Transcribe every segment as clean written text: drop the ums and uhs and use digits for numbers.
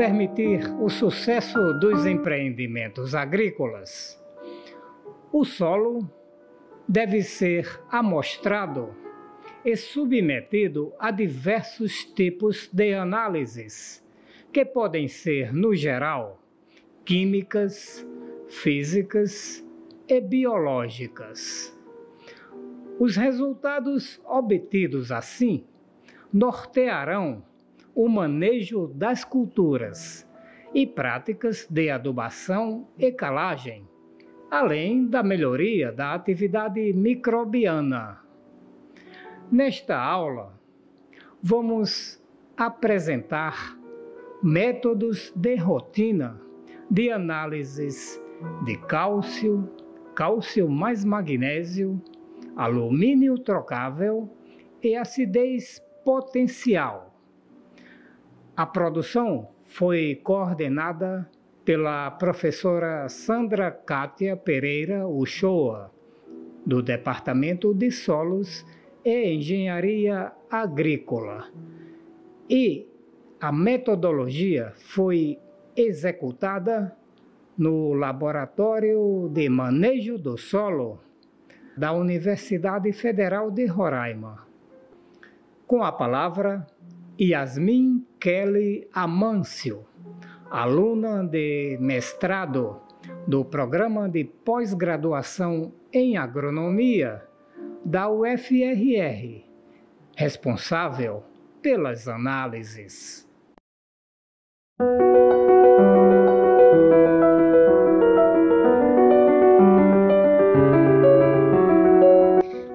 permitir o sucesso dos empreendimentos agrícolas, o solo deve ser amostrado e submetido a diversos tipos de análises, que podem ser, no geral, químicas, físicas e biológicas. Os resultados obtidos assim nortearão o manejo das culturas e práticas de adubação e calagem, além da melhoria da atividade microbiana. Nesta aula, vamos apresentar métodos de rotina de análises de cálcio, cálcio mais magnésio, alumínio trocável e acidez potencial. A produção foi coordenada pela professora Sandra Kátia Pereira Uchoa, do Departamento de Solos e Engenharia Agrícola. E a metodologia foi executada no Laboratório de Manejo do Solo da Universidade Federal de Roraima. Com a palavra, Yasmin Kelly Amâncio, aluna de mestrado do Programa de Pós-Graduação em Agronomia da UFRR, responsável pelas análises.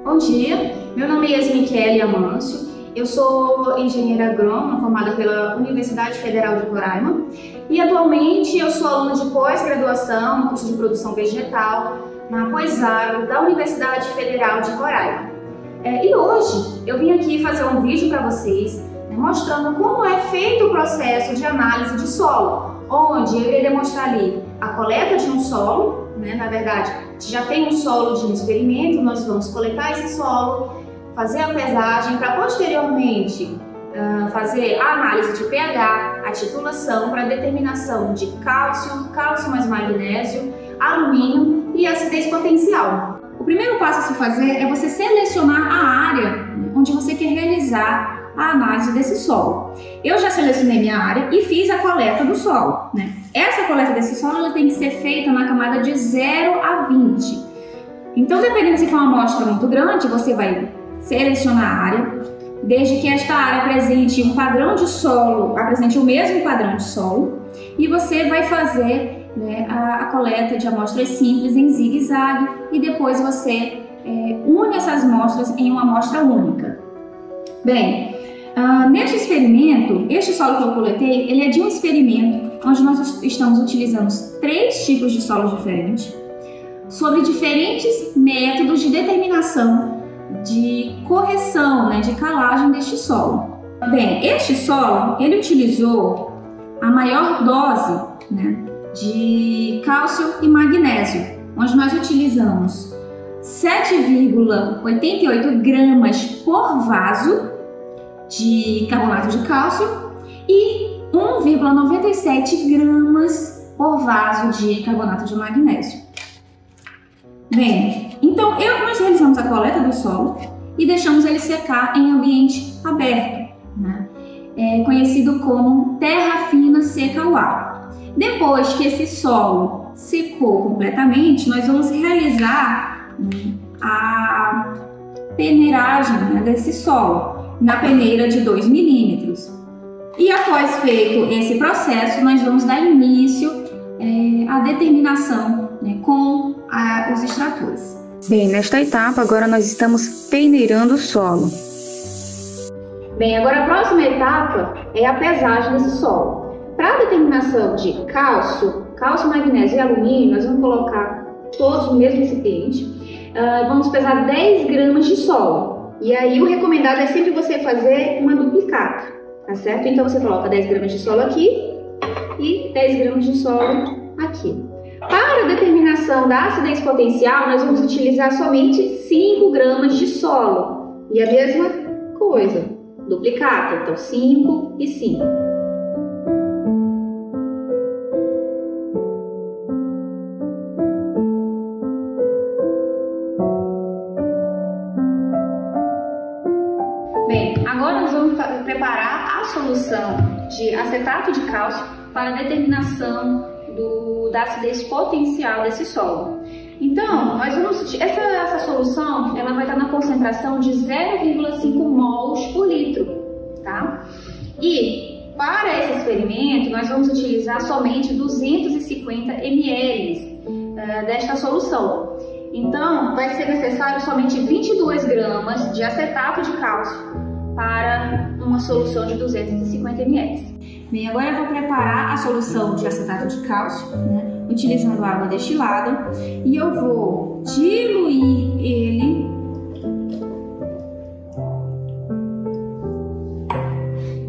Bom dia, meu nome é Yasmin Kelly Amâncio. Eu sou engenheira agrônoma formada pela Universidade Federal de Roraima e atualmente eu sou aluna de pós-graduação no curso de produção vegetal na Pós-Agro da Universidade Federal de Roraima. E hoje eu vim aqui fazer um vídeo para vocês mostrando como é feito o processo de análise de solo, onde eu irei demonstrar ali a coleta de um solo, na verdade já tem um solo de um experimento, nós vamos coletar esse solo, fazer a pesagem para posteriormente fazer a análise de pH, a titulação para determinação de cálcio, cálcio mais magnésio, alumínio e acidez potencial. O primeiro passo a se fazer é você selecionar a área onde você quer realizar a análise desse solo. Eu já selecionei minha área e fiz a coleta do solo. Essa coleta desse solo ela tem que ser feita na camada de 0 a 20. Então, dependendo se for uma amostra muito grande, você vai selecionar a área, desde que esta área apresente um padrão de solo, apresente o mesmo padrão de solo, e você vai fazer a coleta de amostras simples em zigue-zague e depois você une essas amostras em uma amostra única. Bem, neste experimento, este solo que eu coletei, ele é de um experimento onde nós estamos utilizando 3 tipos de solos diferentes, sobre diferentes métodos de determinação de correção, de calagem deste solo. Bem, este solo, ele utilizou a maior dose de cálcio e magnésio, onde nós utilizamos 7,88 gramas por vaso de carbonato de cálcio e 1,97 gramas por vaso de carbonato de magnésio. Bem, então nós realizamos a coleta do solo e deixamos ele secar em ambiente aberto, conhecido como terra fina seca ao ar. Depois que esse solo secou completamente, nós vamos realizar a peneiragem desse solo na peneira de 2 milímetros. E após feito esse processo, nós vamos dar início à determinação com os extratores. Bem, nesta etapa agora nós estamos peneirando o solo. Bem, agora a próxima etapa é a pesagem desse solo. Para a determinação de cálcio, magnésio e alumínio, nós vamos colocar todos no mesmo recipiente. Vamos pesar 10 gramas de solo. E aí o recomendado é sempre você fazer uma duplicata, tá certo? Então você coloca 10 gramas de solo aqui e 10 gramas de solo aqui. Para a determinação da acidez potencial, nós vamos utilizar somente 5 gramas de solo. E a mesma coisa, duplicata, então 5 e 5. Agora nós vamos preparar a solução de acetato de cálcio para a determinação da acidez potencial desse solo. Então, essa solução ela vai estar na concentração de 0,5 mols por litro, tá? E para esse experimento, nós vamos utilizar somente 250 ml desta solução. Então, vai ser necessário somente 22 gramas de acetato de cálcio para uma solução de 250 ml. Bem, agora eu vou preparar a solução de acetato de cálcio, né, utilizando água destilada, e eu vou diluir ele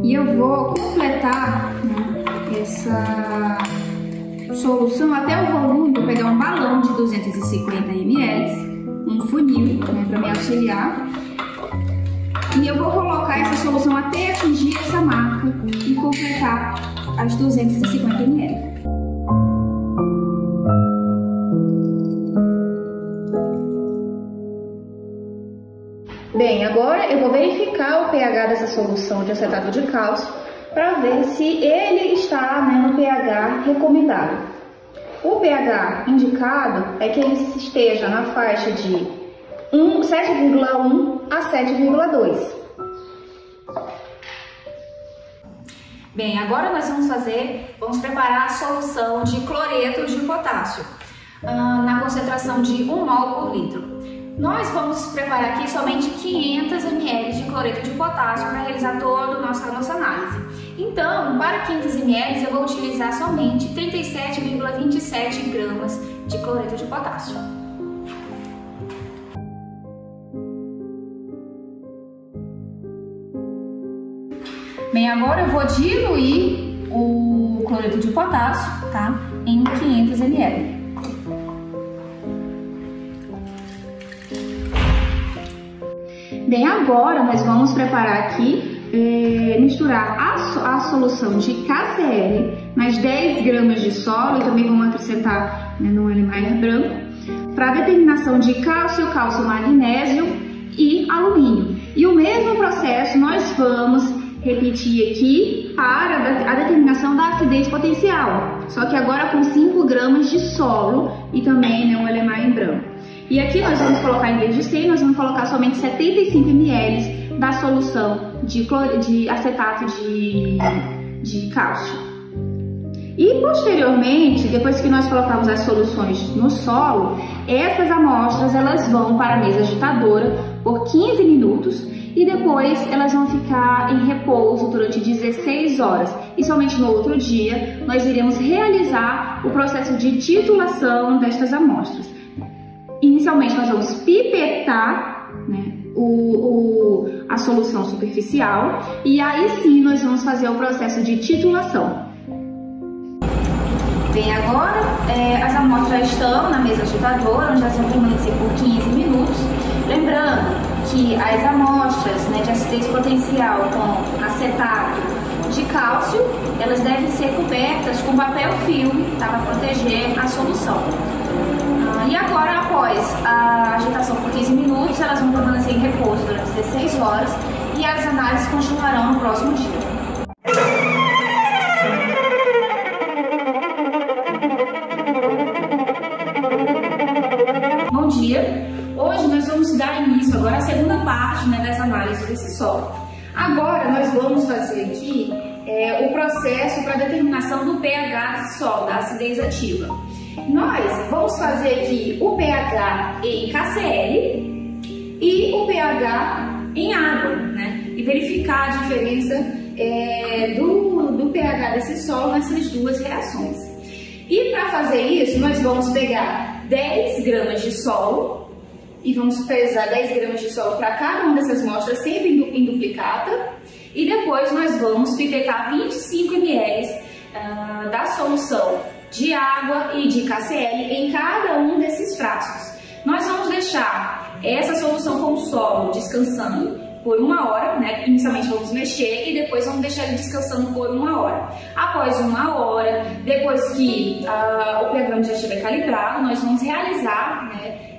e eu vou completar, né, essa solução até o volume. Vou pegar um balão de 250 ml, um funil, né, para me auxiliar. E eu vou colocar essa solução até atingir essa marca e completar as 250 ml. Bem, agora eu vou verificar o pH dessa solução de acetato de cálcio para ver se ele está, né, no pH recomendado. O pH indicado é que ele esteja na faixa de 7,1 a 7,2. Bem, agora nós vamos preparar a solução de cloreto de potássio na concentração de 1 mol por litro. Nós vamos preparar aqui somente 500 ml de cloreto de potássio para realizar toda a nossa análise. Então, para 500 ml eu vou utilizar somente 37,27 gramas de cloreto de potássio. Bem, agora eu vou diluir o cloreto de potássio, tá, em 500 ml. Bem, agora nós vamos preparar aqui, misturar a solução de KCl, mais 10 gramas de solo, e também vamos acrescentar, né, no Erlenmeyer branco, para determinação de cálcio, magnésio e alumínio. E o mesmo processo nós vamos repetir aqui para a determinação da acidez potencial, só que agora com 5 gramas de solo e também, né, um Erlenmeyer branco. E aqui nós vamos colocar, em vez de 100, nós vamos colocar somente 75 ml da solução de acetato de cálcio. E posteriormente, depois que nós colocamos as soluções no solo, essas amostras elas vão para a mesa agitadora por 15 minutos e depois elas vão ficar em repouso durante 16 horas. E somente no outro dia nós iremos realizar o processo de titulação destas amostras. Inicialmente nós vamos pipetar, né, a solução superficial e aí sim nós vamos fazer o processo de titulação. Bem, agora as amostras estão na mesa agitadora, onde elas vão permanecer por 15 minutos. Lembrando que as amostras, né, de acidez potencial com acetato de cálcio, elas devem ser cobertas com papel filme, tá, para proteger a solução. E agora, após a agitação por 15 minutos, elas vão permanecer em repouso durante 16 horas e as análises continuarão no próximo dia. Bom dia! Hoje nós vamos dar início agora à segunda parte, né, dessa análise desse solo. Agora nós vamos fazer aqui o processo para determinação do pH desse solo, da acidez ativa. Nós vamos fazer aqui o pH em KCl e o pH em água, né? E verificar a diferença do pH desse solo nessas duas reações. E para fazer isso, nós vamos pegar 10 gramas de solo e vamos pesar 10 gramas de solo para cada uma dessas amostras, sempre em duplicata. E depois nós vamos pipetar 25 ml da solução de água e de KCl em cada um desses frascos. Nós vamos deixar essa solução com o solo descansando por 1 hora, né? Inicialmente vamos mexer e depois vamos deixar ele descansando por 1 hora. Após 1 hora, depois que o pH já estiver calibrado, nós vamos realizar, né,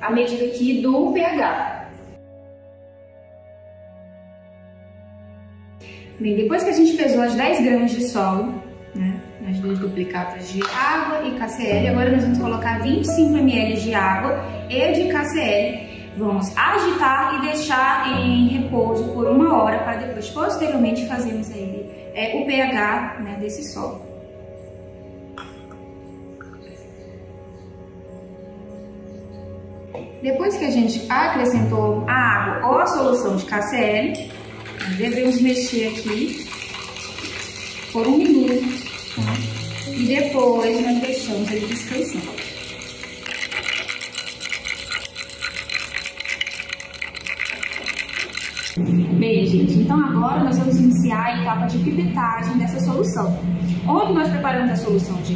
a medida aqui do pH. Bem, depois que a gente pesou as 10 gramas de solo, né, nas 2 duplicatas de água e KCl, agora nós vamos colocar 25 ml de água e de KCl. Vamos agitar e deixar em repouso por 1 hora para depois, posteriormente, fazermos aí, o pH, né, desse solo. Depois que a gente acrescentou a água ou a solução de KCl, devemos mexer aqui por 1 minuto, tá? E depois nós deixamos ele descansando. Bem, gente, então agora nós vamos iniciar a etapa de pipetagem dessa solução, onde nós preparamos a solução de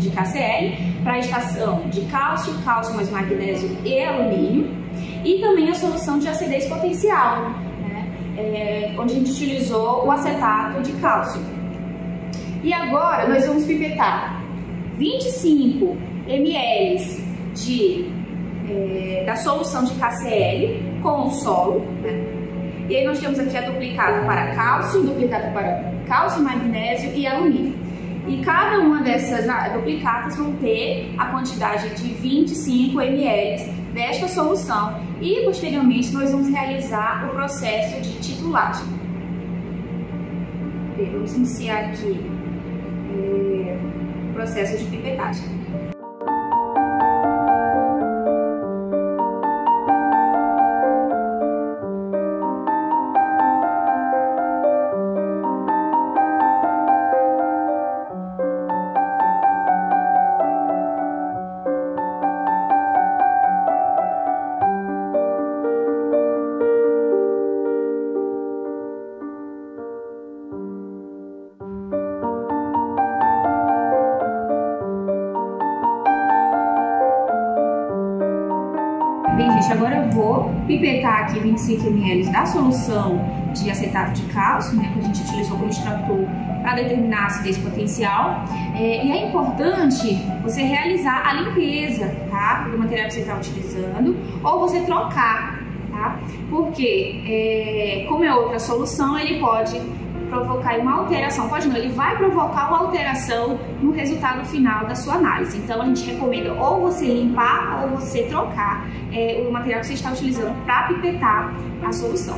KCl para a estação de cálcio, cálcio mais magnésio e alumínio, e também a solução de acidez potencial, né, onde a gente utilizou o acetato de cálcio. E agora nós vamos pipetar 25 ml da solução de KCl com o solo, né? E aí nós temos aqui a duplicata para cálcio, duplicata para cálcio, magnésio e alumínio. E cada uma dessas duplicatas vão ter a quantidade de 25 ml desta solução. E posteriormente nós vamos realizar o processo de titulagem. Vamos iniciar aqui o processo de pipetagem. Bem, gente, agora eu vou pipetar aqui 25 ml da solução de acetato de cálcio, né, que a gente utilizou como extrator para determinar a acidez potencial. E é importante você realizar a limpeza, tá, do material que você está utilizando, ou você trocar, tá? Porque, como é outra solução, ele pode provocar uma alteração, pode não, ele vai provocar uma alteração no resultado final da sua análise. Então a gente recomenda ou você limpar ou você trocar o material que você está utilizando para pipetar a solução.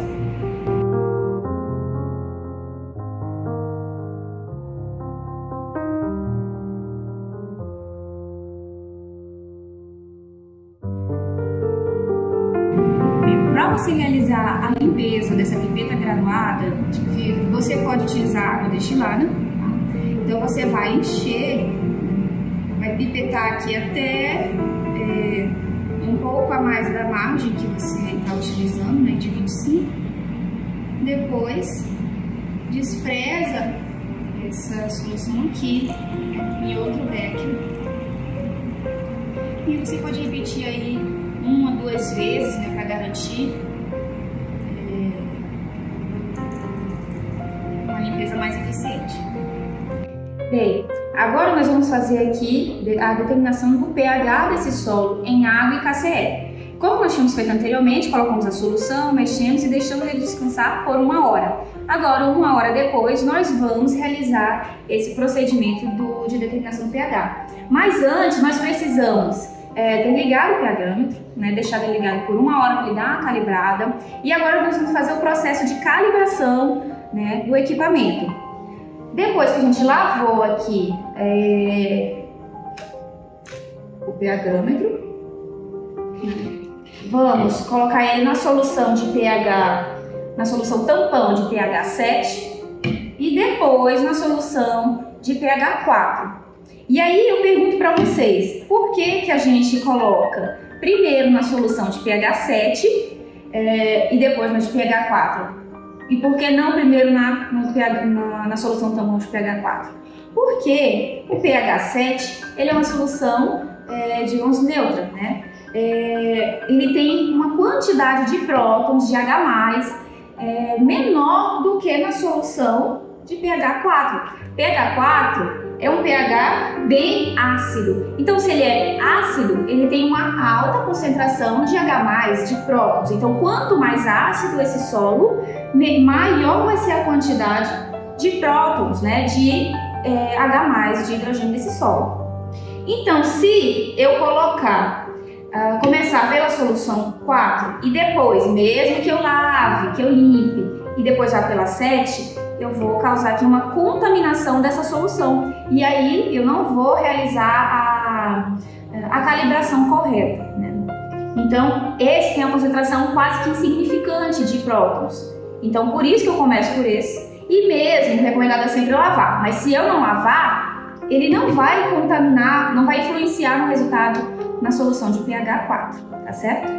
Para você realizar a limpeza dessa pipeta graduada de vidro, você pode utilizar água destilada, tá? Então você vai encher, vai pipetar aqui até um pouco a mais da margem que você está utilizando, né, de 25. Depois despreza essa solução aqui em outro becker. E você pode repetir aí 1 a 2 vezes, né, para garantir uma limpeza mais eficiente. Bem, agora nós vamos fazer aqui a determinação do pH desse solo em água e KCl. Como nós tínhamos feito anteriormente, colocamos a solução, mexemos e deixamos ele descansar por 1 hora. Agora, 1 hora depois, nós vamos realizar esse procedimento de determinação do pH. Mas antes, nós precisamos desligar o pHmetro, né, deixar ele ligado por 1 hora para ele dar uma calibrada. E agora nós vamos fazer o processo de calibração, né, do equipamento. Depois que a gente lavou aqui o pHmetro, vamos colocar ele na solução de pH, na solução tampão de pH 7 e depois na solução de pH 4. E aí eu pergunto para vocês, por que a gente coloca primeiro na solução de pH 7 e depois na de pH 4? E por que não primeiro na solução tampão de pH 4? Porque o pH 7 ele é uma solução de íons neutra, né? Ele tem uma quantidade de prótons de H+, menor do que na solução de pH 4. pH 4 é um pH bem ácido. Então, se ele é ácido, ele tem uma alta concentração de H+, de prótons. Então, quanto mais ácido esse solo, maior vai ser a quantidade de prótons, né, de H+, de hidrogênio nesse solo. Então, se eu começar pela solução 4 e depois, mesmo que eu lave, que eu limpe e depois vá pela 7, eu vou causar aqui uma contaminação dessa solução e aí eu não vou realizar a calibração correta, né? Então, esse tem uma concentração quase que insignificante de prótons. Então, por isso que eu começo por esse. E mesmo, recomendado é sempre lavar. Mas se eu não lavar, ele não vai contaminar, não vai influenciar no resultado na solução de pH 4, tá certo?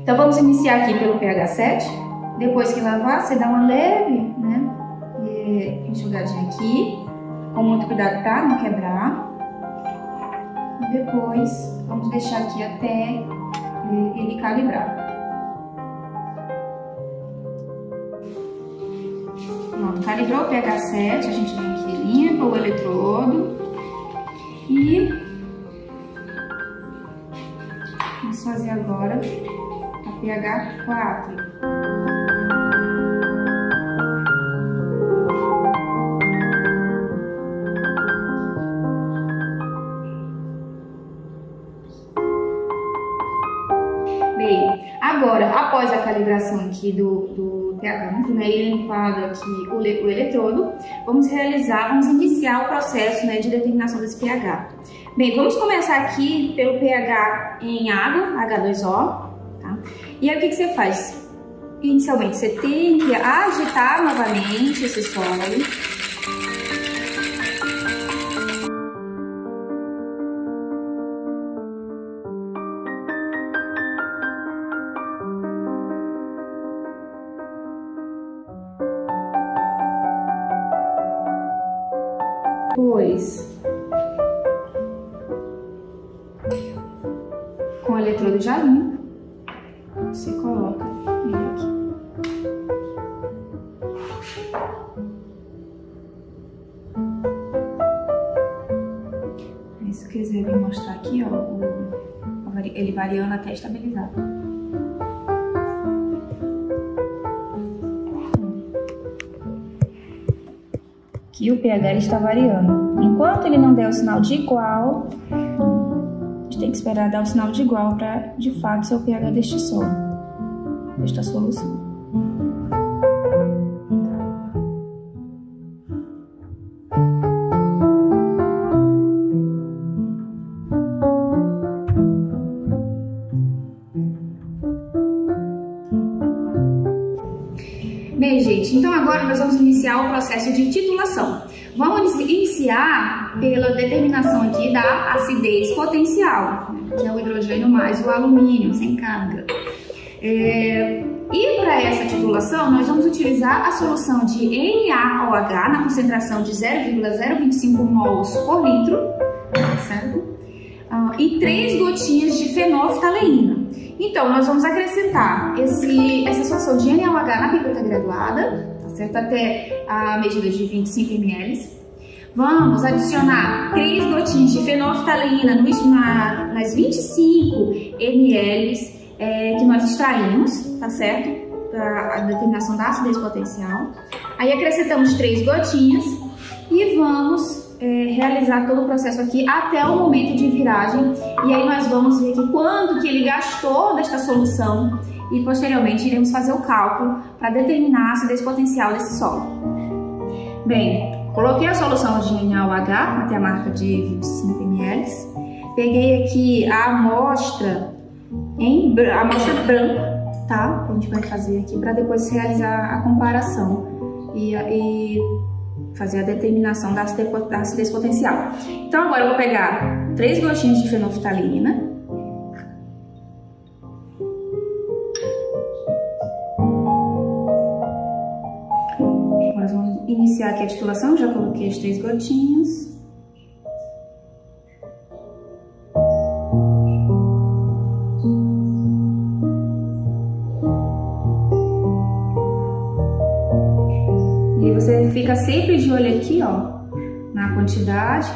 Então, vamos iniciar aqui pelo pH 7. Depois que lavar, você dá uma leve, né, enxugadinha aqui, com muito cuidado para não quebrar. E depois, vamos deixar aqui até ele calibrar. Pronto, calibrou o pH 7, a gente vem aqui, limpa o eletrodo e vamos fazer agora a pH 4. Bem, agora, após a calibração aqui do pH, né, e limpado aqui o eletrodo, vamos iniciar o processo, né, de determinação desse pH. Bem, vamos começar aqui pelo pH em água, H2O, tá? E aí o que você faz? Inicialmente você tem que agitar novamente esse sólido. Depois, com o eletrodo já limpo, você coloca ele aqui. Aí, se quiser vir mostrar aqui, ó, ele variando até estabilizar. Aqui o pH está variando. Enquanto ele não der o sinal de igual, a gente tem que esperar dar o sinal de igual para, de fato, ser o pH deste solo, desta solução. Bem, gente, então agora nós vamos iniciar o processo de titulação. Vamos iniciar pela determinação aqui da acidez potencial, que é o hidrogênio mais o alumínio, sem carga. E para essa titulação, nós vamos utilizar a solução de NaOH na concentração de 0,025 mols por litro, certo? E 3 gotinhas de fenolftaleína. Então, nós vamos acrescentar essa solução de NaOH na pipeta graduada, tá certo? Até a medida de 25 ml. Vamos adicionar 3 gotinhas de fenolftaleína nas 25 ml que nós extraímos, tá certo? Para a determinação da acidez potencial. Aí acrescentamos 3 gotinhas e vamos realizar todo o processo aqui até o momento de viragem. E aí nós vamos ver aqui quanto que ele gastou desta solução e posteriormente iremos fazer o cálculo para determinar a acidez potencial desse solo. Bem, coloquei a solução de NaOH até a marca de 25 ml. Peguei aqui a amostra branca, tá? A gente vai fazer aqui para depois realizar a comparação e fazer a determinação da acidez potencial. Então agora eu vou pegar 3 gotinhas de fenolftaleína. Nós vamos iniciar aqui a titulação, já coloquei as 3 gotinhas. E você fica sempre de olho aqui, ó, na quantidade.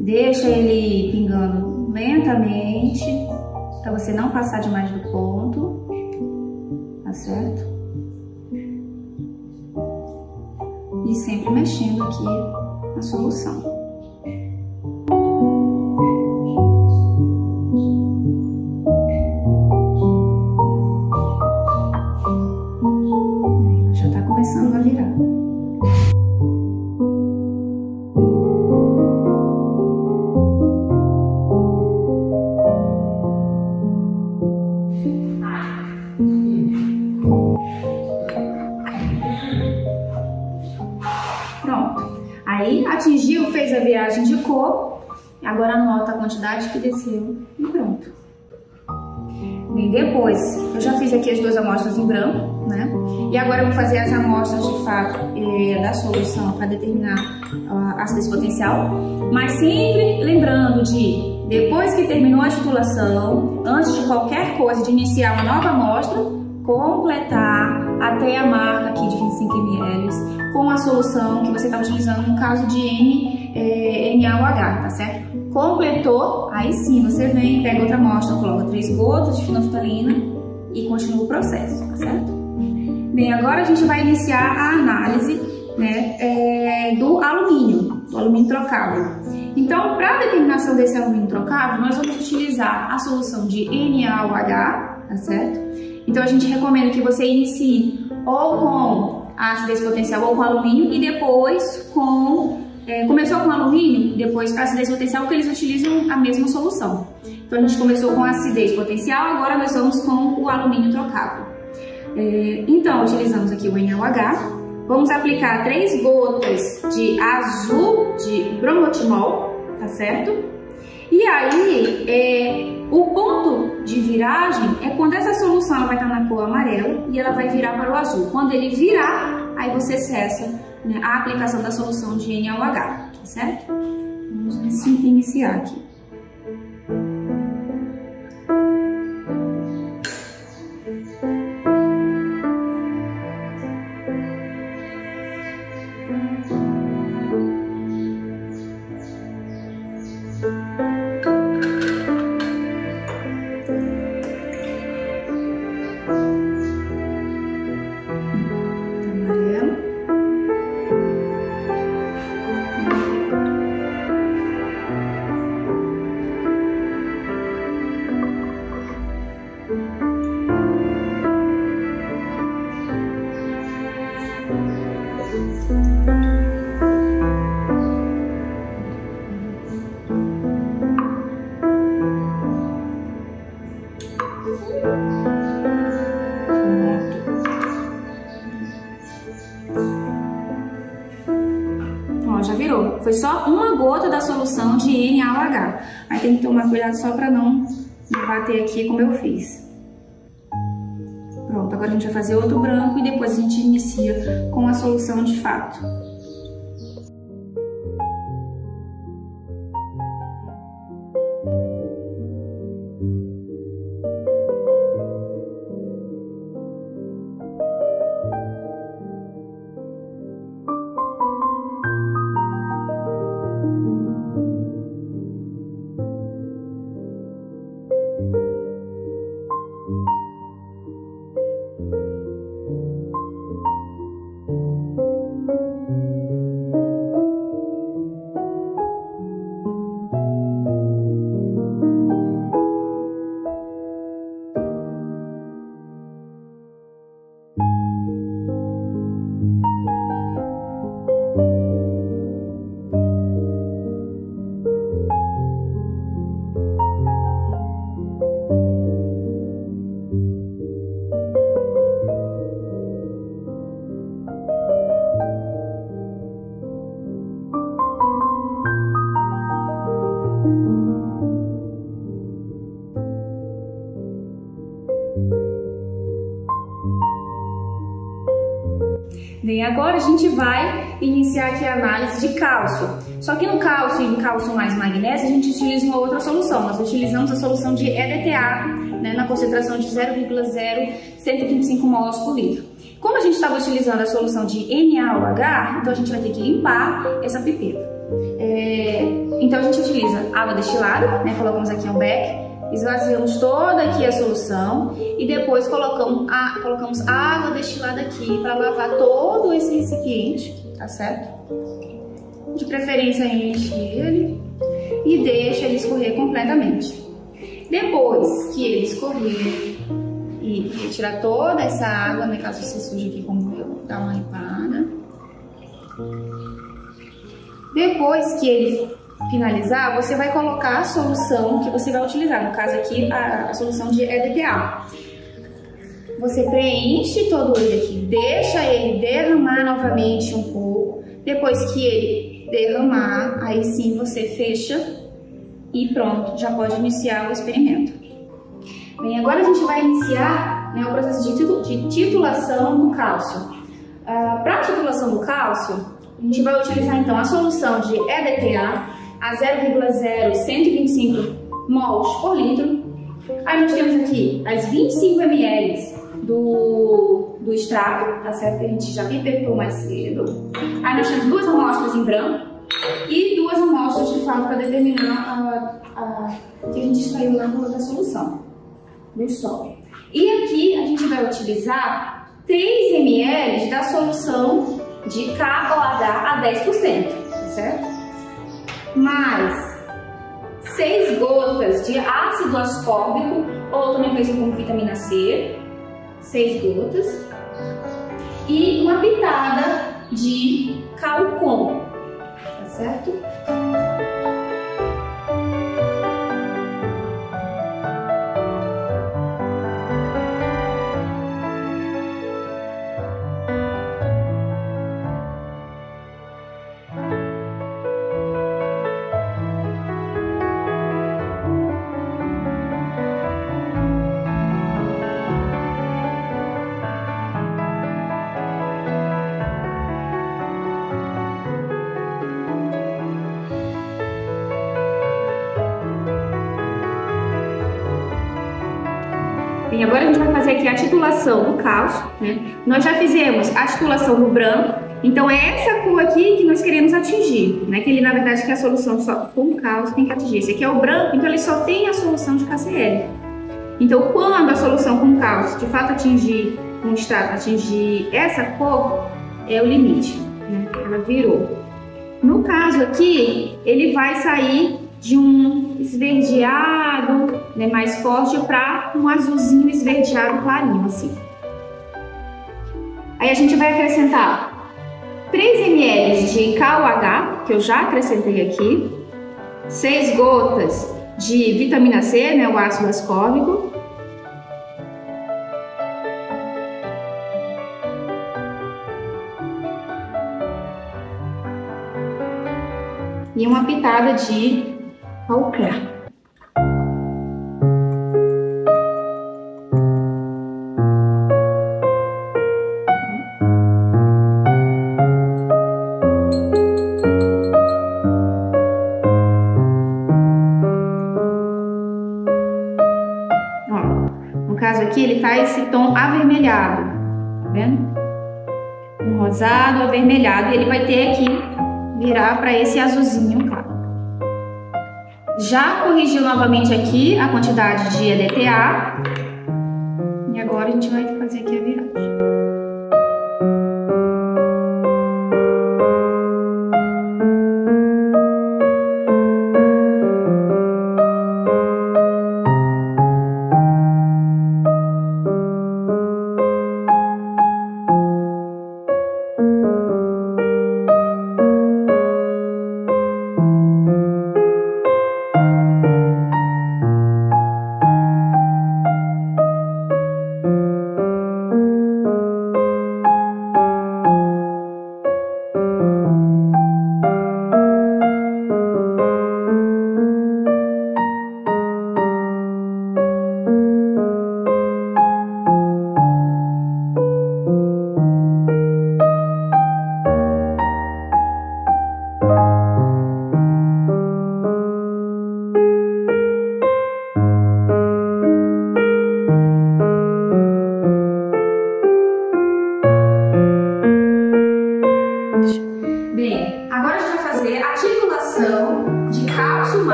Deixa ele pingando lentamente, para você não passar demais do ponto, tá certo? e sempre mexendo aqui a solução. Já está começando a virar. Pronto. Aí atingiu, fez a viagem de cor. Agora anota a quantidade que desceu e pronto. Bem, depois eu já fiz aqui as duas amostras em branco, né? E agora eu vou fazer as amostras de fato da solução para determinar a acidez potencial. Mas sempre lembrando de, depois que terminou a titulação, antes de qualquer coisa, de iniciar uma nova amostra, completar até a marca aqui de 25 ml com a solução que você está utilizando no caso de NaOH, tá certo? Completou, aí sim você vem, pega outra amostra, coloca 3 gotas de fenolftalina e continua o processo, tá certo? Bem, agora a gente vai iniciar a análise, né, do alumínio trocável. Então, para a determinação desse alumínio trocável, nós vamos utilizar a solução de NaOH, tá certo? Então a gente recomenda que você inicie ou com a acidez potencial ou com alumínio e depois começou com alumínio, depois a acidez potencial, porque eles utilizam a mesma solução. Então a gente começou com a acidez potencial, agora nós vamos com o alumínio trocável. Então utilizamos aqui o NaOH, vamos aplicar 3 gotas de azul de bromotimol, tá certo? E aí, o ponto de viragem é quando essa solução ela vai estar na cor amarela e ela vai virar para o azul. Quando ele virar, aí você cessa, né, a aplicação da solução de NaOH, tá certo? Vamos iniciar aqui. Ó, já virou. Foi só uma gota da solução de NaOH. Aí tem que tomar cuidado só para não bater aqui como eu fiz. Pronto, agora a gente vai fazer outro branco e depois a gente inicia com a solução de fato. Bem, agora a gente vai iniciar aqui a análise de cálcio. Só que no cálcio e em cálcio mais magnésio, a gente utiliza uma outra solução. Nós utilizamos a solução de EDTA, né, na concentração de 0,0125 mols por litro. Como a gente estava utilizando a solução de NaOH, então a gente vai ter que limpar essa pipeta. Então a gente utiliza água destilada, né, colocamos aqui um beck, esvaziamos toda aqui a solução e depois colocamos água destilada aqui para lavar todo esse recipiente, tá certo? De preferência enche ele e deixa ele escorrer completamente. Depois que ele escorrer e retirar toda essa água, no caso se suja aqui como eu, dá uma limpada. Depois que ele finalizar, você vai colocar a solução que você vai utilizar, no caso aqui a solução de EDTA. Você preenche todo ele aqui, deixa ele derramar novamente um pouco. Depois que ele derramar, aí sim você fecha e pronto, já pode iniciar o experimento. Bem, agora a gente vai iniciar, né, o processo de titulação do cálcio. Para a titulação do cálcio, a gente vai utilizar então a solução de EDTA a 0,0125 mols por litro. Aí nós temos aqui as 25 ml do extrato, tá certo? Que a gente já pipetou mais cedo. Aí nós temos 2 amostras em branco e 2 amostras de fato para determinar que a gente extraiu lá da solução do solo. E aqui a gente vai utilizar 3 ml da solução de KOH a 10%, tá certo? Mais 6 gotas de ácido ascórbico, ou também conhecido como vitamina C, 6 gotas, e uma pitada de calcon, tá certo? Bem, agora a gente vai fazer aqui a titulação do cálcio, né? Nós já fizemos a titulação do branco, então é essa cor aqui que nós queremos atingir, né? Que ele, na verdade, que a solução só com cálcio tem que atingir. Esse aqui é o branco, então ele só tem a solução de KCl. Então, quando a solução com cálcio, de fato, atingir um extrato, atingir essa cor, é o limite, né? Ela virou. No caso aqui, ele vai sair de um esverdeado, né, mais forte para um azulzinho esverdeado clarinho, assim. Aí a gente vai acrescentar 3 ml de KOH, que eu já acrescentei aqui, 6 gotas de vitamina C, né, o ácido ascórbico, e uma pitada de calcon. No caso aqui ele tá esse tom avermelhado, tá vendo? Um rosado avermelhado, e ele vai ter aqui virar para esse azulzinho claro. Já corrigiu novamente aqui a quantidade de EDTA e agora a gente vai fazer aqui a viragem.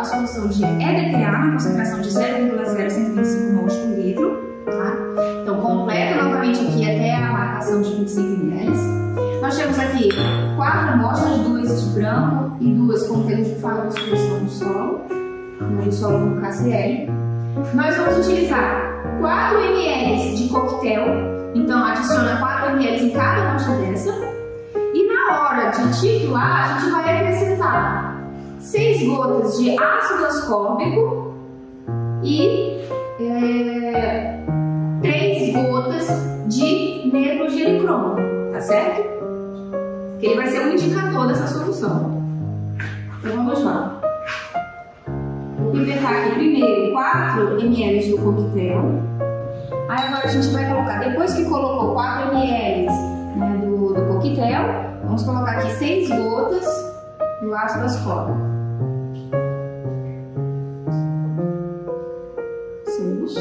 a solução de EDTA, na concentração de 0,0125 mols por litro. Tá? Então, completo novamente aqui até a marcação de 25 ml. Nós temos aqui 4 amostras, 2 de branco e 2, como temos de falar, de solução no solo, no solo no KCl. Nós vamos utilizar 4 ml de coquetel, então adiciona 4 ml em cada amostra dessa. E na hora de titular, a gente vai acrescentar 6 gotas de ácido ascórbico e 3 gotas de nitrogênio, tá certo? Que ele vai ser um indicador dessa solução. Então vamos lá. Vou pipetar aqui primeiro 4 ml do coquetel. Aí agora a gente vai colocar, depois que colocou 4 ml, né, do coquetel, vamos colocar aqui 6 gotas do ácido ascórbico. 6.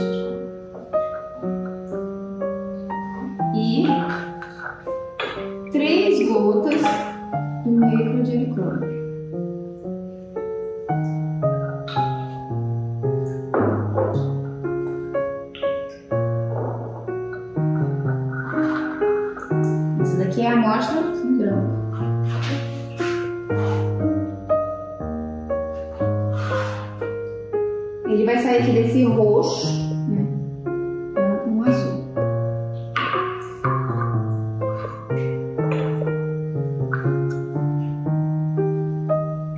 E 3 gotas do nitrogênio. Essa daqui é a amostra em branco. Ele vai sair aqui desse roxo, né, para um azul.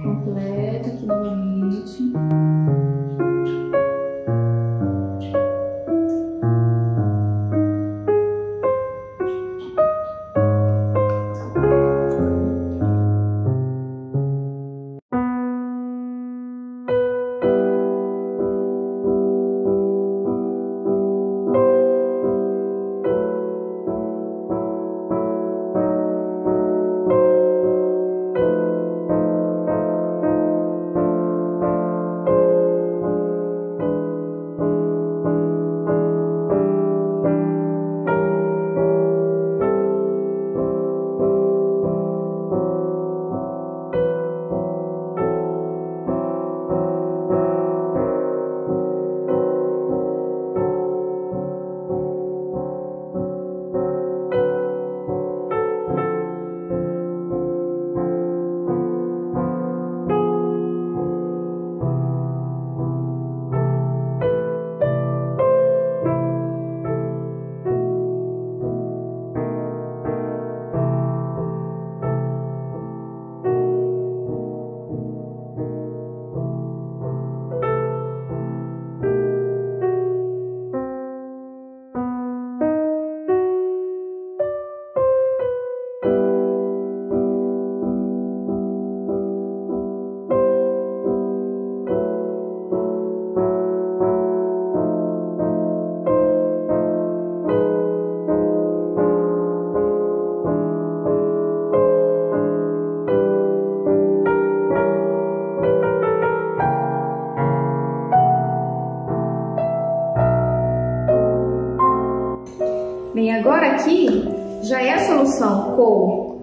Completa aqui novamente. Bem, agora aqui já é a solução com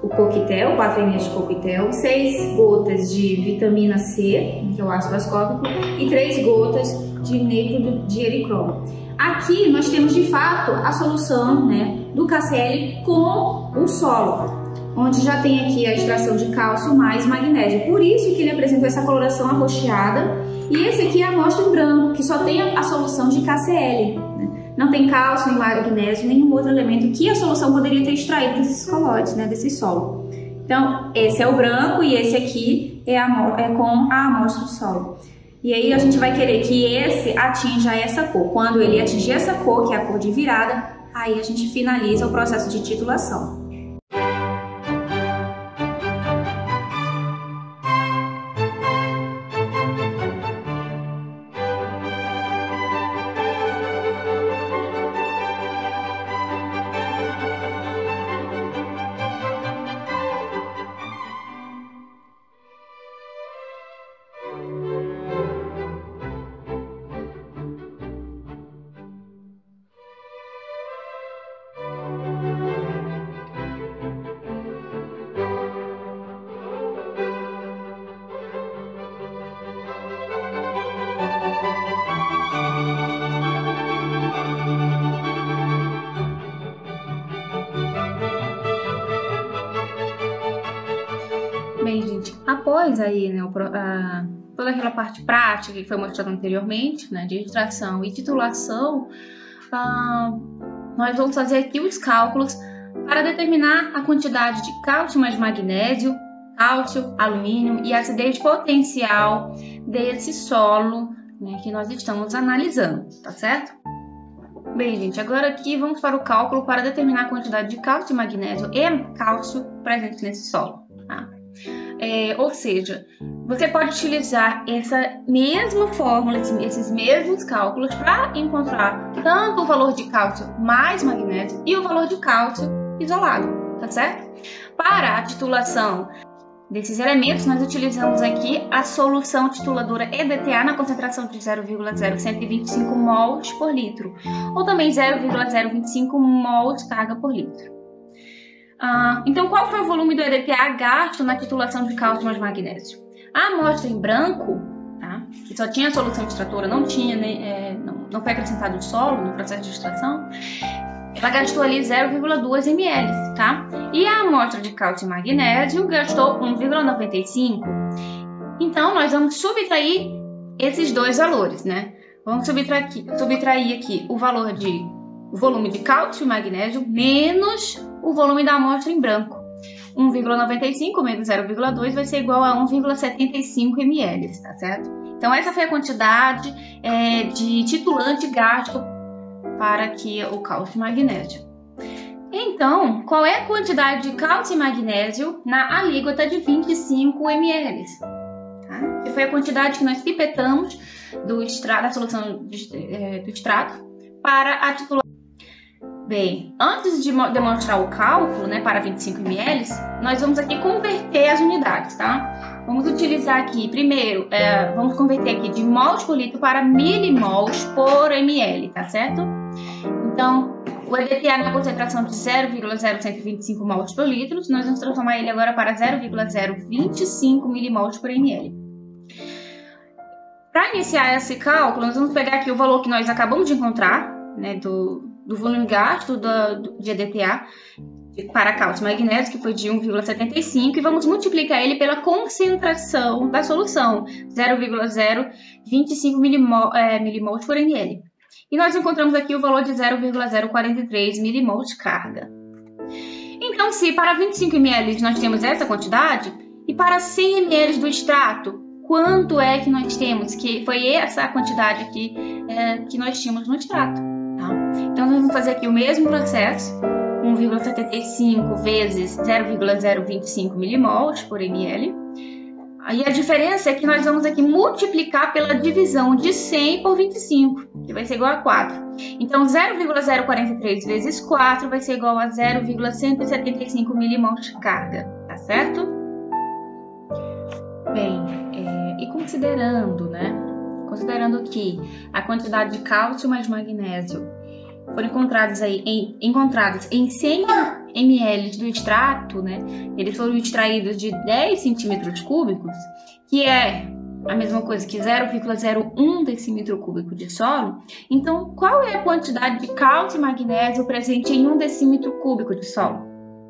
o coquetel, 4 ml de coquetel, 6 gotas de vitamina C, que é o ácido ascórbico, e 3 gotas de nitrogênio. Aqui nós temos de fato a solução, né, do KCl com o solo, onde já tem aqui a extração de cálcio mais magnésio. Por isso que ele apresentou essa coloração arroxeada. E esse aqui é a amostra em branco, que só tem a solução de KCl, né? Não tem cálcio, nem magnésio, nenhum outro elemento que a solução poderia ter extraído desses coloides, né, desse solo. Então, esse é o branco e esse aqui é com a amostra de solo. E aí a gente vai querer que esse atinja essa cor. Quando ele atingir essa cor, que é a cor de virada, aí a gente finaliza o processo de titulação. após aí, né, toda aquela parte prática que foi mostrada anteriormente, né, de extração e titulação, nós vamos fazer aqui os cálculos para determinar a quantidade de cálcio mais magnésio, cálcio, alumínio e acidez potencial desse solo, né, que nós estamos analisando, tá certo? Bem, gente, agora aqui vamos para o cálculo para determinar a quantidade de cálcio, magnésio e cálcio presentes nesse solo. Tá? Ou seja, você pode utilizar essa mesma fórmula, esses mesmos cálculos para encontrar tanto o valor de cálcio mais magnésio e o valor de cálcio isolado, tá certo? Para a titulação desses elementos, nós utilizamos aqui a solução tituladora EDTA na concentração de 0,0125 mols por litro, ou também 0,025 mols carga por litro. Então, qual foi o volume do EDTA gasto na titulação de cálcio mais magnésio? A amostra em branco, tá, que só tinha a solução extratora, não foi acrescentado o solo no processo de extração, ela gastou ali 0,2 ml, tá? E a amostra de cálcio e magnésio gastou 1,95. Então, nós vamos subtrair esses dois valores, né? Vamos subtrair aqui o volume de cálcio e magnésio menos o volume da amostra em branco. 1,95 menos 0,2 vai ser igual a 1,75 ml, tá certo? Então, essa foi a quantidade de titulante gasto para aqui o cálcio e magnésio. Então, qual é a quantidade de cálcio e magnésio na alíquota de 25 ml? Tá? Que foi a quantidade que nós pipetamos da solução do extrato para a titulação. Bem, antes de demonstrar o cálculo, né, para 25 ml, nós vamos aqui converter as unidades, tá? Vamos utilizar aqui, primeiro, vamos converter aqui de mols por litro para milimols por ml, tá certo? Então, o EDTA na concentração de 0,0125 mols por litro, nós vamos transformar ele agora para 0,025 milimols por ml. Para iniciar esse cálculo, nós vamos pegar aqui o valor que nós acabamos de encontrar, né, do volume gasto de EDTA para cálcio e magnésio, que foi de 1,75, e vamos multiplicar ele pela concentração da solução, 0,025 milimols por ml. E nós encontramos aqui o valor de 0,043 milimols carga. Então, se para 25 ml nós temos essa quantidade, e para 100 ml do extrato, quanto é que nós temos? Que foi essa quantidade aqui que nós tínhamos no extrato. Tá? Então, nós vamos fazer aqui o mesmo processo, 1,75 vezes 0,025 milimols por ml. E a diferença é que nós vamos aqui multiplicar pela divisão de 100 por 25, que vai ser igual a 4. Então, 0,043 vezes 4 vai ser igual a 0,175 milimols de carga, tá certo? Bem, e considerando, né? Considerando que a quantidade de cálcio mais magnésio foram encontrados em 100 ml do extrato, né? Eles foram extraídos de 10 centímetros cúbicos, que é a mesma coisa que 0,01 decímetro cúbico de solo. Então, qual é a quantidade de cálcio e magnésio presente em 1 decímetro cúbico de solo,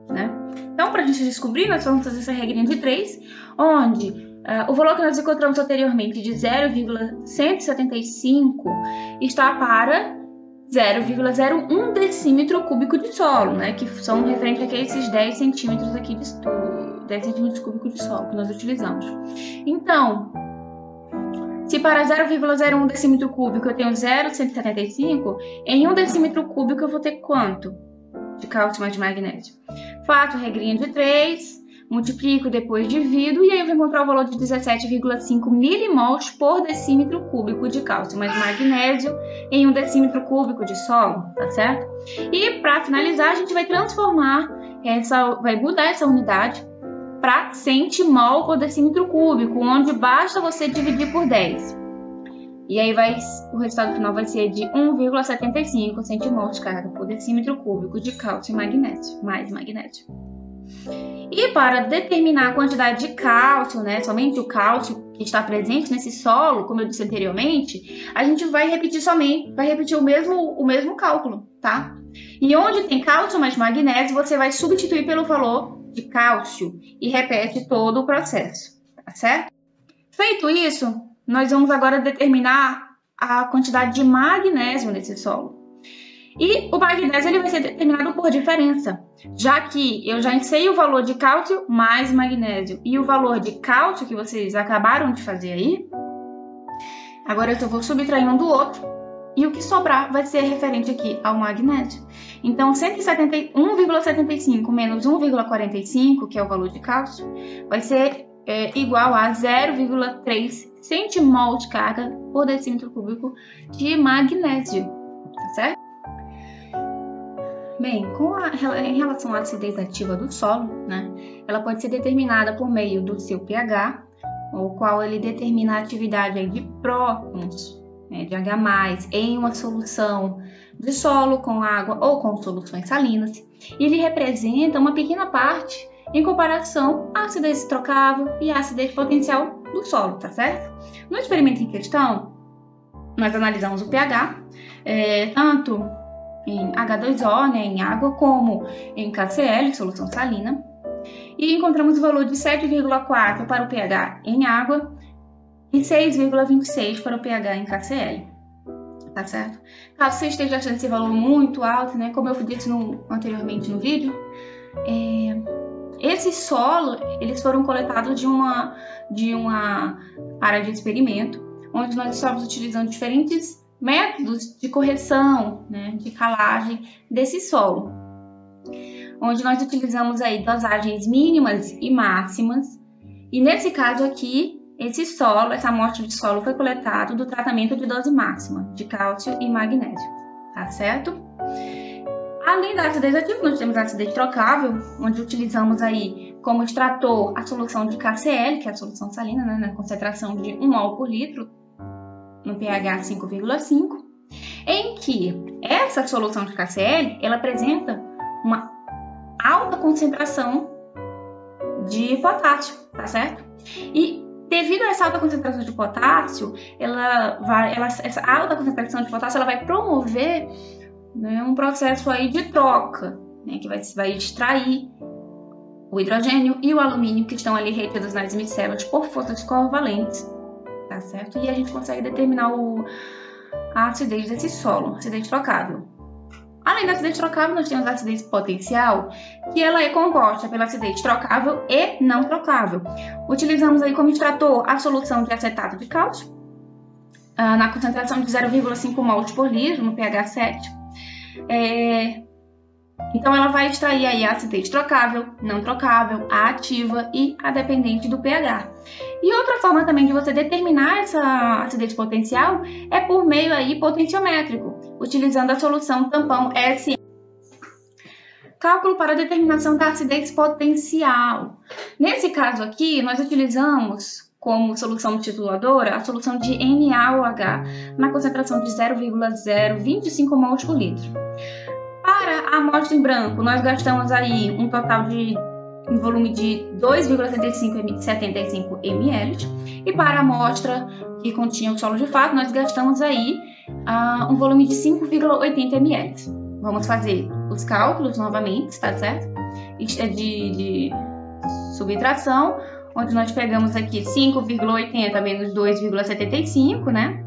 né? Então, para a gente descobrir, nós vamos fazer essa regrinha de 3, onde o valor que nós encontramos anteriormente de 0,175 está para 0,01 decímetro cúbico de solo, né? Que são referentes a esses 10 centímetros aqui de 10 centímetros cúbicos de solo que nós utilizamos. Então, se para 0,01 decímetro cúbico eu tenho 0,175, em 1 decímetro cúbico eu vou ter quanto de cálcio mais de magnésio? Faço a regrinha de 3, multiplico, depois divido, e aí eu vou encontrar o valor de 17,5 milimols por decímetro cúbico de cálcio mais magnésio em 1 decímetro cúbico de solo, tá certo? E para finalizar, a gente vai vai mudar essa unidade para centimol por decímetro cúbico, onde basta você dividir por 10. E aí o resultado final vai ser de 1,75 centimols de carga por decímetro cúbico de cálcio e magnésio, mais magnésio. E para determinar a quantidade de cálcio, né, somente o cálcio que está presente nesse solo, como eu disse anteriormente, a gente vai repetir o mesmo cálculo, tá? E onde tem cálcio mais magnésio, você vai substituir pelo valor de cálcio e repete todo o processo, tá certo? Feito isso, nós vamos agora determinar a quantidade de magnésio nesse solo. E o magnésio ele vai ser determinado por diferença, já que eu já sei o valor de cálcio mais magnésio e o valor de cálcio que vocês acabaram de fazer aí. Agora eu vou subtrair um do outro e o que sobrar vai ser referente aqui ao magnésio. Então 1,75 menos 1,45, que é o valor de cálcio, vai ser igual a 0,3 centimol de carga por decímetro cúbico de magnésio, tá certo? Bem, em relação à acidez ativa do solo, né, ela pode ser determinada por meio do seu pH, o qual ele determina a atividade de prótons, né, de H+, em uma solução de solo com água ou com soluções salinas. E ele representa uma pequena parte em comparação à acidez trocável e à acidez potencial do solo, tá certo? No experimento em questão, nós analisamos o pH, tanto em H2O, né, em água, como em KCl, solução salina, e encontramos o valor de 7,4 para o pH em água e 6,26 para o pH em KCl, tá certo? Caso você esteja achando esse valor muito alto, né, como eu disse anteriormente no vídeo, esses solos, eles foram coletados de uma área de experimento, onde nós estamos utilizando diferentes métodos de correção, né, de calagem desse solo, onde nós utilizamos aí dosagens mínimas e máximas, e nesse caso aqui, essa amostra de solo foi coletado do tratamento de dose máxima de cálcio e magnésio, tá certo? Além da acidez ativa, nós temos a acidez trocável, onde utilizamos aí como extrator a solução de KCl, que é a solução salina, né, na concentração de 1 mol por litro, no pH 5,5, em que essa solução de KCl, ela apresenta uma alta concentração de potássio, tá certo? E devido a essa alta concentração de potássio, essa alta concentração de potássio ela vai promover, né, um processo aí de troca, né, que vai extrair o hidrogênio e o alumínio que estão ali retidos nas micelas por forças covalentes, tá certo? E a gente consegue determinar a acidez desse solo, acidez trocável. Além da acidez trocável, nós temos a acidez potencial, que ela é composta pela acidez trocável e não trocável. Utilizamos aí como extrator a solução de acetato de cálcio, na concentração de 0,5 mols por litro, no pH 7. Então, ela vai extrair aí a acidez trocável, não trocável, a ativa e a dependente do pH. E outra forma também de você determinar essa acidez potencial é por meio aí potenciométrico, utilizando a solução tampão SM. Cálculo para a determinação da acidez potencial. Nesse caso aqui, nós utilizamos como solução tituladora a solução de NaOH na concentração de 0,025 mols por litro. Para a amostra em branco, nós gastamos aí um total de volume de 2,75 ml. E para a amostra que continha o solo de fato, nós gastamos aí um volume de 5,80 ml. Vamos fazer os cálculos novamente, tá certo? De subtração, onde nós pegamos aqui 5,80 menos 2,75, né?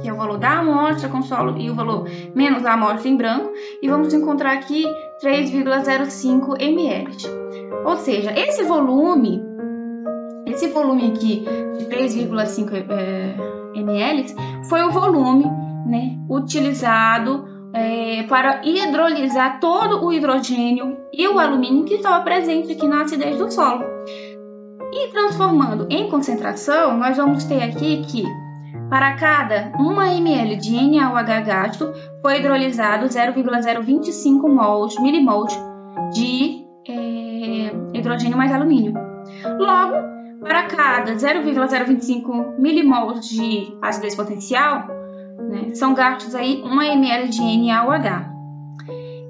Que é o valor da amostra com solo e o valor menos a amostra em branco, e vamos encontrar aqui 3,05 ml. Ou seja, esse volume aqui de 3,5 ml foi o volume, né, utilizado para hidrolisar todo o hidrogênio e o alumínio que estava presente aqui na acidez do solo. E transformando em concentração, nós vamos ter aqui que para cada 1 ml de NaOH gasto, foi hidrolisado 0,025 milimols de hidrogênio mais alumínio. Logo, para cada 0,025 milimols de acidez potencial, né, são gastos aí 1 ml de NaOH.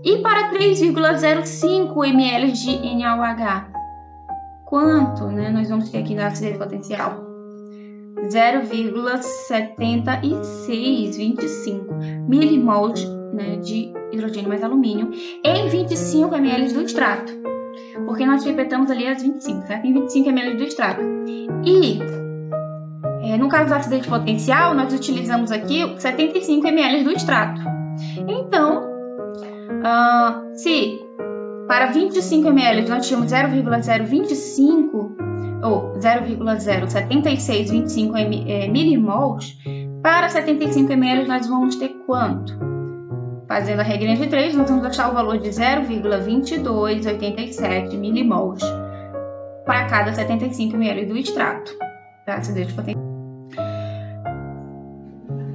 E para 3,05 ml de NaOH, quanto, né, nós vamos ter aqui na acidez potencial? 0,7625 milimols, né, de hidrogênio mais alumínio em 25 ml do extrato, porque nós pipetamos ali as 25, certo? Em 25 ml do extrato. E no caso da acidez potencial, nós utilizamos aqui 75 ml do extrato. Então, se para 25 ml nós tínhamos 0,025 ou 0,07625 milimols, para 75 ml nós vamos ter quanto? Fazendo a regrinha de 3, nós vamos achar o valor de 0,2287 milimols para cada 75 ml do extrato da acidez potencial.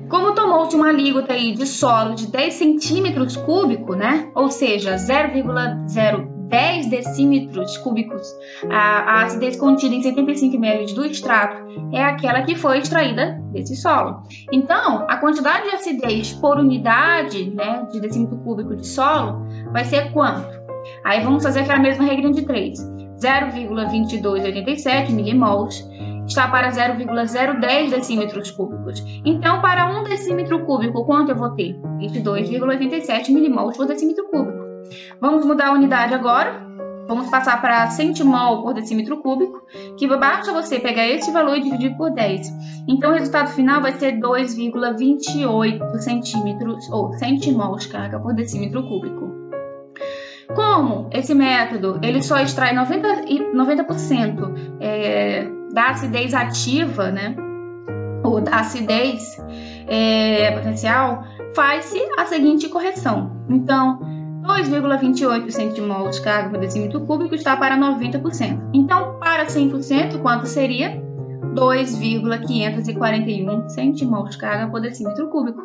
Como tomou-se uma alíquota aí de solo de 10 centímetros cúbicos, né? Ou seja, 0,010 decímetros cúbicos, a acidez contida em 75 ml do extrato é aquela que foi extraída desse solo. Então, a quantidade de acidez por unidade, né, de decímetro cúbico de solo vai ser quanto? Aí vamos fazer aquela mesma regra de 3. 0,2287 milimols está para 0,010 decímetros cúbicos. Então, para 1 decímetro cúbico, quanto eu vou ter? 22,87 milimols por decímetro cúbico. Vamos mudar a unidade agora. Vamos passar para centimol por decímetro cúbico, que basta você pegar esse valor e dividir por 10. Então, o resultado final vai ser 2,28 centímetros ou centimols carga por decímetro cúbico. Como esse método ele só extrai 90% da acidez ativa, né, ou da acidez potencial, faz-se a seguinte correção. Então, 2,28 centimols carga por decímetro cúbico está para 90%. Então, para 100%, quanto seria? 2,541 centimols carga por decímetro cúbico.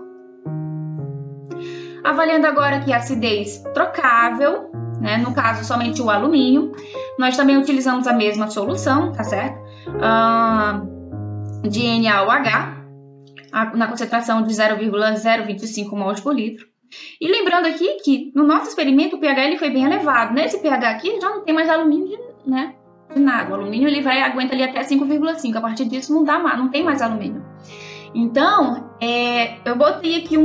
Avaliando agora aqui a acidez trocável, né, no caso somente o alumínio, nós também utilizamos a mesma solução, tá certo? De NaOH, na concentração de 0,025 mols por litro. E lembrando aqui que no nosso experimento o pH ele foi bem elevado. Nesse pH aqui já não tem mais alumínio de nada. O alumínio ele aguenta ali até 5,5. A partir disso não tem mais alumínio. Então, eu botei aqui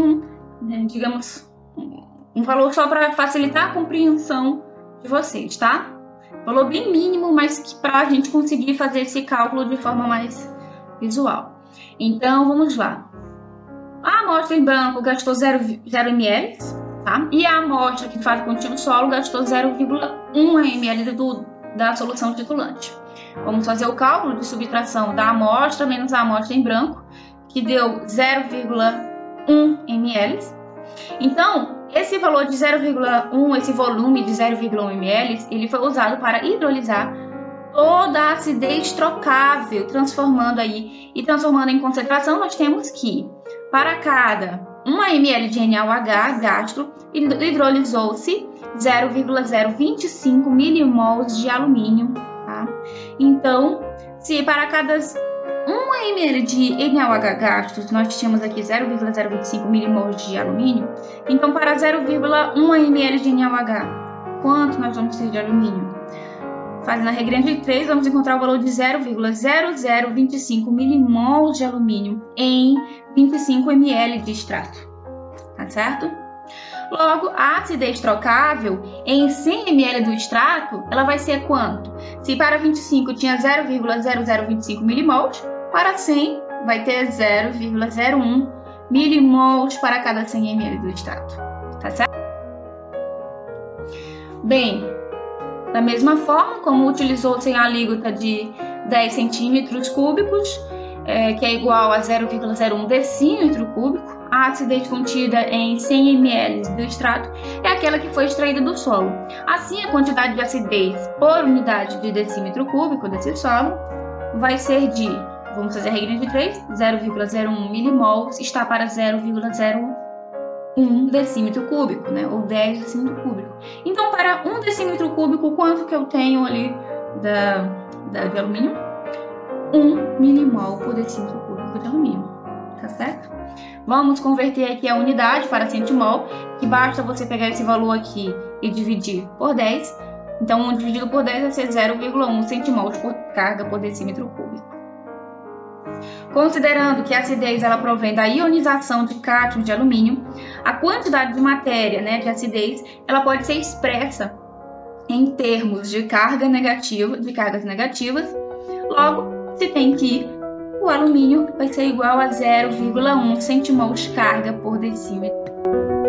digamos, um valor só para facilitar a compreensão de vocês, tá? Valor bem mínimo, mas que para a gente conseguir fazer esse cálculo de forma mais visual. Então, vamos lá. A amostra em branco gastou 0 ml, tá? E a amostra que faz contínuo solo gastou 0,1 ml da solução titulante. Vamos fazer o cálculo de subtração da amostra menos a amostra em branco, que deu 0,1 ml. Então, esse valor de 0,1, esse volume de 0,1 ml, ele foi usado para hidrolisar toda a acidez trocável, transformando em concentração, nós temos que, para cada 1 ml de NaOH gastro, hidrolisou-se 0,025 milimols de alumínio, tá? Então, se para cada 1 ml de NaOH gastro, nós tínhamos aqui 0,025 milimols de alumínio, então para 0,1 ml de NaOH, quanto nós vamos ter de alumínio? Fazendo a regrinha de 3, vamos encontrar o valor de 0,0025 milimols de alumínio em 25 ml de extrato, tá certo? Logo, a acidez trocável em 100 ml do extrato, ela vai ser quanto? Se para 25 tinha 0,0025 milimols, para 100 vai ter 0,01 milimols para cada 100 ml do extrato, tá certo? Bem, da mesma forma, como utilizou-se a alíquota de 10 centímetros cúbicos, que é igual a 0,01 decímetro cúbico, a acidez contida em 100 ml do extrato é aquela que foi extraída do solo. Assim, a quantidade de acidez por unidade de decímetro cúbico desse solo vai ser de, vamos fazer a regra de 3, 0,01 milimols está para 0,01 decímetro cúbico, né? Ou 10 decímetro cúbico. Então, para 1 decímetro cúbico, quanto que eu tenho ali de alumínio? 1 milimol por decímetro cúbico de alumínio, tá certo? Vamos converter aqui a unidade para centimol, que basta você pegar esse valor aqui e dividir por 10. Então, 1 dividido por 10 vai ser 0,1 centimols por carga por decímetro cúbico. Considerando que a acidez ela provém da ionização de cátions de alumínio, a quantidade de matéria, né, de acidez, ela pode ser expressa em termos de cargas negativas, logo se tem que o alumínio vai ser igual a 0,1 centimols carga por decímetro.